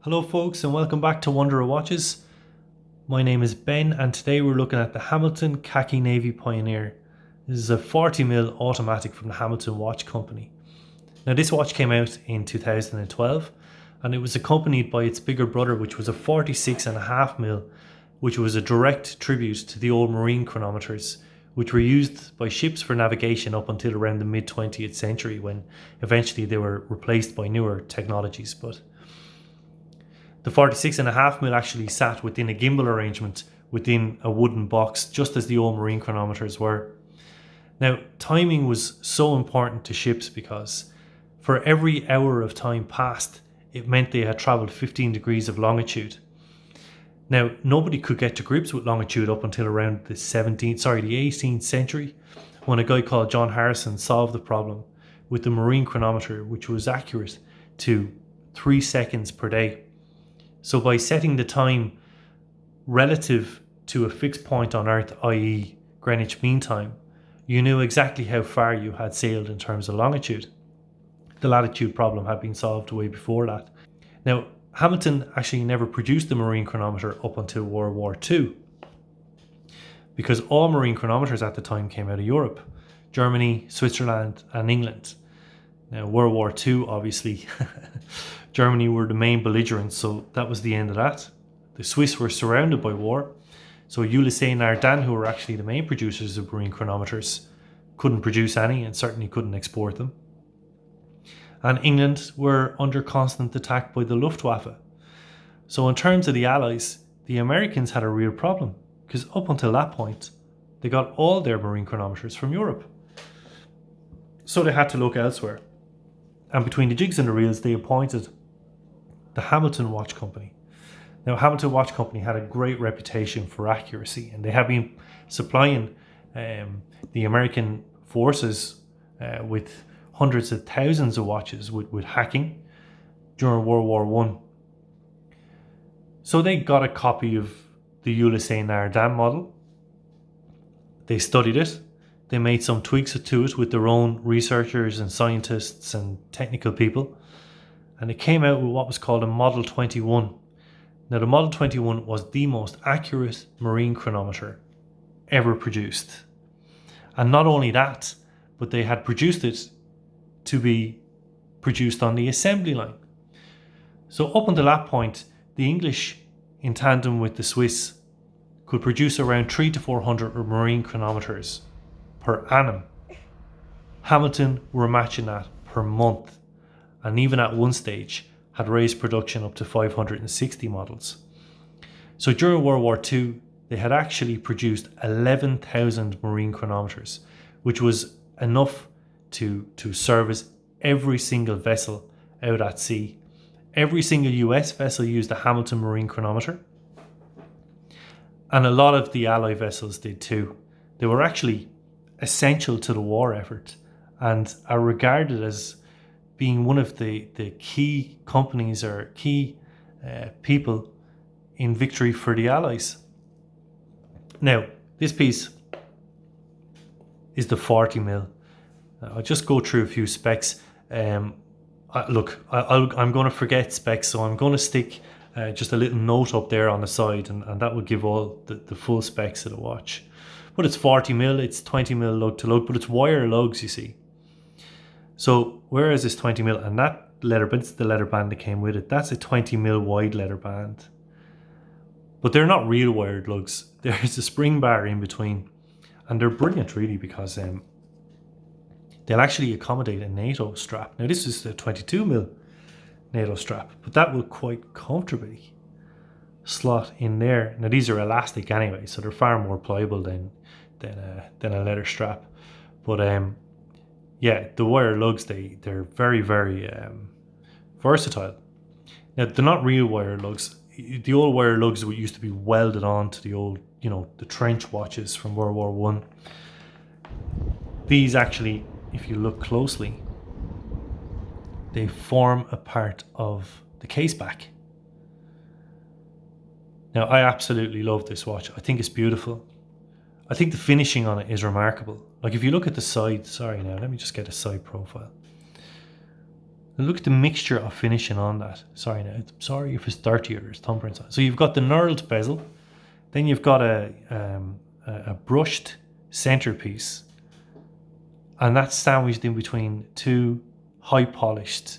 Hello folks and welcome back to Wonder of Watches. My name is Ben and today we're looking at the Hamilton Khaki Navy Pioneer. This is a 40mm automatic from the Hamilton Watch Company. Now this watch came out in 2012 and it was accompanied by its bigger brother, which was a 46.5mm, which was a direct tribute to the old marine chronometers which were used by ships for navigation up until around the mid 20th century, when eventually they were replaced by newer technologies. But the 46.5mm actually sat within a gimbal arrangement within a wooden box, just as the old marine chronometers were. Now, timing was so important to ships because for every hour of time passed, it meant they had travelled 15 degrees of longitude. Now, nobody could get to grips with longitude up until around the 18th century, when a guy called John Harrison solved the problem with the marine chronometer, which was accurate to 3 seconds per day. So by setting the time relative to a fixed point on Earth, i.e. Greenwich Mean Time, you knew exactly how far you had sailed in terms of longitude. The latitude problem had been solved way before that. Now, Hamilton actually never produced the marine chronometer up until World War II, because all marine chronometers at the time came out of Europe, Germany, Switzerland and England. Now, World War II, obviously, Germany were the main belligerents, so that was the end of that. The Swiss were surrounded by war, so Ulysses and Ardennes, who were actually the main producers of marine chronometers, couldn't produce any and certainly couldn't export them. And England were under constant attack by the Luftwaffe. So in terms of the Allies, the Americans had a real problem, because up until that point, they got all their marine chronometers from Europe. So they had to look elsewhere. And between the jigs and the reels, they appointed the Hamilton Watch Company. Now, Hamilton Watch Company had a great reputation for accuracy, and they had been supplying the American forces with hundreds of thousands of watches with hacking during World War I. So they got a copy of the Ulysses and Ardennes model. They studied it. They made some tweaks to it with their own researchers and scientists and technical people. And it came out with what was called a Model 21. Now, the Model 21 was the most accurate marine chronometer ever produced. And not only that, but they had produced it to be produced on the assembly line. So up until that point, the English, in tandem with the Swiss, could produce around 300 to 400 marine chronometers per annum. Hamilton were matching that per month, and even at one stage had raised production up to 560 models. So during World War II, they had actually produced 11,000 marine chronometers, which was enough to service every single vessel out at sea. Every single US vessel used a Hamilton marine chronometer, and a lot of the Allied vessels did too. They were actually essential to the war effort and are regarded as being one of the key companies or key people in victory for the Allies. Now, this piece is the 40mm. I'll just go through a few specs. I'm going to forget specs, so I'm going to stick just a little note up there on the side, and that will give all the full specs of the watch. But it's 40mm, it's 20mm lug to lug, but it's wire lugs, you see. So whereas this 20mm, and that leather band, the leather band that came with it, that's a 20mm wide leather band. But they're not real wired lugs. There's a spring bar in between, and they're brilliant really, because they'll actually accommodate a NATO strap. Now this is a 22mm NATO strap, but that will quite comfortably slot in there. Now these are elastic anyway, so they're far more pliable than a leather strap. But yeah, the wire lugs, they're very, very versatile. Now they're not real wire lugs. The old wire lugs used to be welded on to the old, the trench watches from World War One. These actually, if you look closely, they form a part of the case back. Now, I absolutely love this watch. I think it's beautiful. I think the finishing on it is remarkable. Like if you look at the side, sorry now, let me just get a side profile. And look at the mixture of finishing on that. Sorry now, sorry if it's dirty or there's thumbprints on it. So you've got the knurled bezel, then you've got a brushed centerpiece, and that's sandwiched in between two high polished,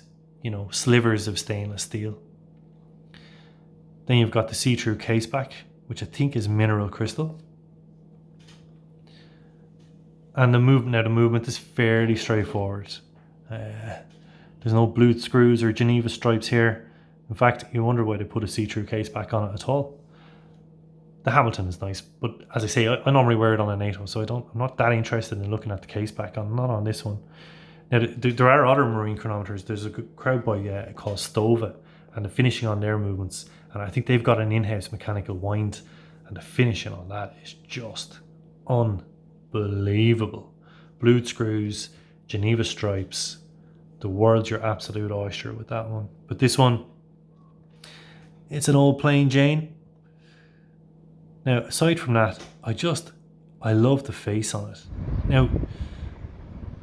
slivers of stainless steel. Then you've got the see-through case back, which I think is mineral crystal. And the movement is fairly straightforward. There's no blued screws or Geneva stripes here. In fact, you wonder why they put a see-through case back on it at all. The Hamilton is nice, but as I say, I normally wear it on a NATO, so I'm not that interested in looking at the case back on, not on this one. Now, there are other marine chronometers. There's a crowd by called Stova, and the finishing on their movements, and I think they've got an in-house mechanical wind, and the finishing on that is just unbelievable. Blued screws, Geneva stripes, the world's your absolute oyster with that one. But this one, it's an old plain Jane. Now, aside from that, I love the face on it. Now,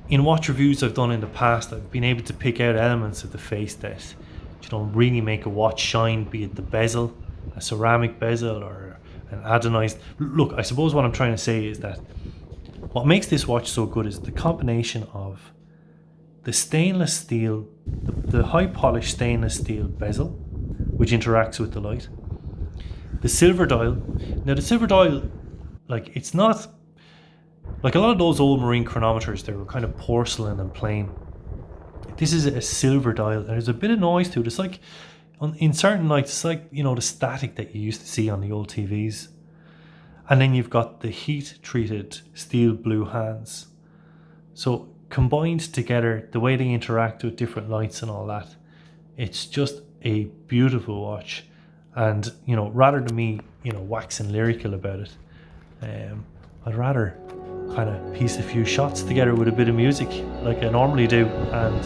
in watch reviews I've done in the past, I've been able to pick out elements of the face that, really make a watch shine, be it the bezel, a ceramic bezel, or an anodized. Look, I suppose what I'm trying to say is that what makes this watch so good is the combination of the stainless steel, the high polished stainless steel bezel, which interacts with the light. The silver dial. Now the silver dial, it's not like a lot of those old marine chronometers. They were kind of porcelain and plain. This is a silver dial, and there's a bit of noise to it. It's like in certain lights, it's like the static that you used to see on the old TVs. And then you've got the heat treated steel blue hands. So combined together, the way they interact with different lights and all that, it's just a beautiful watch. And rather than me waxing lyrical about it, I'd rather kind of piece a few shots together with a bit of music like I normally do, and